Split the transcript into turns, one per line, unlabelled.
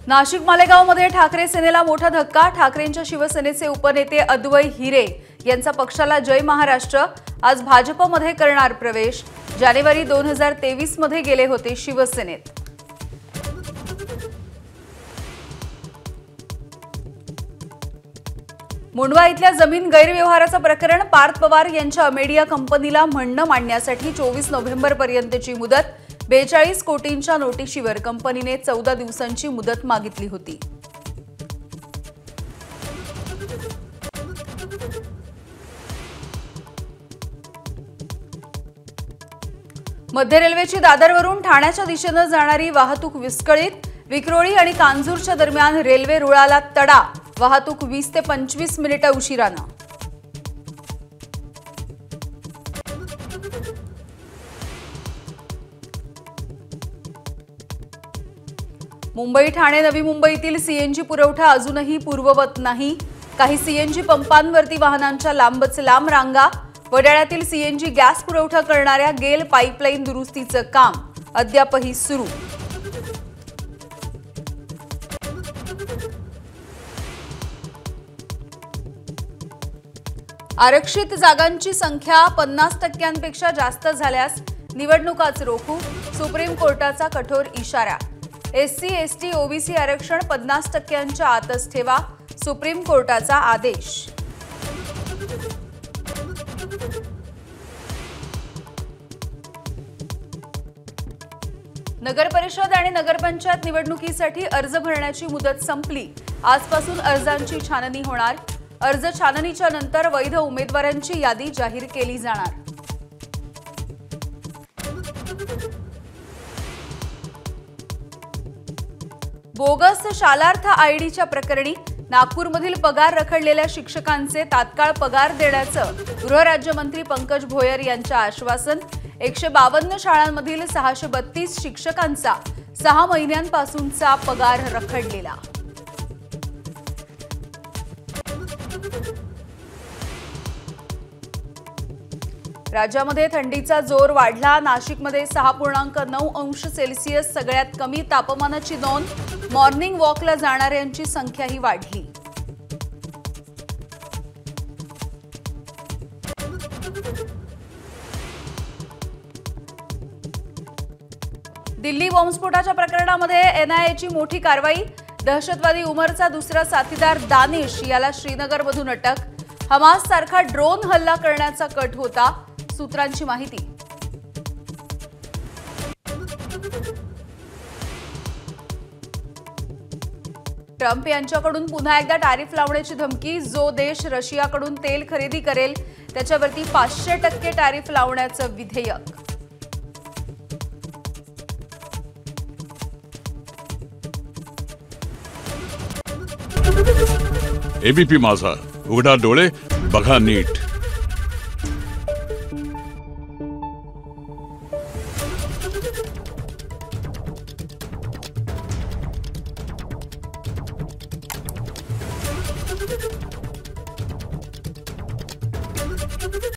नाशिक मालेगावमध्ये ठाकरे सेनेला मोठा धक्का। ठाकरेंच्या शिवसेनेचे उपनेते अद्वै हिरे यांचा पक्षाला जय महाराष्ट्र। आज भाजपमध्ये करणार प्रवेश। जानेवारी 2023 मध्ये गेले होते शिवसेनेत। मुंडवा इथल्या जमीन गैरव्यवहाराचं प्रकरण पार्थ पवार यांच्या अमेडिया कंपनीला म्हणणं मांडण्यासाठी 24 नोव्हेंबर पर्यंतची मुदत। 42 कोटींच्या नोटीशीवर कंपनीने 14 दिवसांची मुदत मागितली होती। मध्य रेल्वेची दादरवरून ठाण्याच्या दिशेने जाणारी वाहतूक विस्कळीत। विक्रोळी आणि कांजूरच्या दरम्यान रेल्वे रुळाला तडा। वाहतूक 20 ते 25 मिनिटे उशिराने। मुंबई ठाणे नवी मुंबईतील सीएनजी पुरवठा अजूनही पूर्ववत नाही। काही सीएनजी पंपांवरती वाहनांच्या लांबच लांब रांगा। वडाळ्यातील सीएनजी गॅस पुरवठा करणाऱ्या गेल पाईपलाईन दुरुस्तीचं काम अद्यापही सुरू। आरक्षित जागांची संख्या 50% जास्त झाल्यास निवडणुकाच रोखू। सुप्रीम कोर्टाचा कठोर इशारा। एससी एसटी ओबीसी आरक्षण 50% आतच ठेवा। सुप्रीम कोर्टाचा आदेश। नगर परिषद आणि नगरपंचायत निवडणुकीसाठी अर्ज भरण्याची मुदत संपली। आजपासून अर्जांची छाननी होणार। अर्ज छाननीच्या नंतर वैध उमेदवारांची यादी जाहीर केली जाणार। बोगस शालार्थ आयडीच्या प्रकरणी नागपूरमधील पगार रखडलेल्या शिक्षकांचे तात्काळ पगार देण्याचं गृहराज्यमंत्री पंकज भोयर यांचे आश्वासन। 152 शाळांमधील 632 शिक्षकांचा 6 महिन्यांपासूनचा पगार रखडलेला। राज्यामध्ये थंडीचा जोर वाढला। नाशिकमध्ये 6.9 अंश सेल्सिअस सगळ्यात कमी तापमानाची नोंद। मॉर्निंग वॉकला जाणाऱ्यांची संख्याही वाढली। दिल्ली बॉम्बस्फोटाच्या प्रकरणामध्ये एनआयएची मोठी कारवाई। दहशतवादी उमरचा दुसरा साथीदार दानिश याला श्रीनगरमधून अटक। हमास सारखा ड्रोन हल्ला करण्याचा कट होता। सूत्रांची माहिती। ट्रम्प यांच्याकडून पुन्हा एकदा टॅरिफ लावण्याची धमकी। जो देश रशियाकडून तेल खरेदी करेल त्याच्यावरती 500% टॅरिफ लावण्याचं विधेयक।
एबीपी माझा, उघडा डोळे बघा नीट।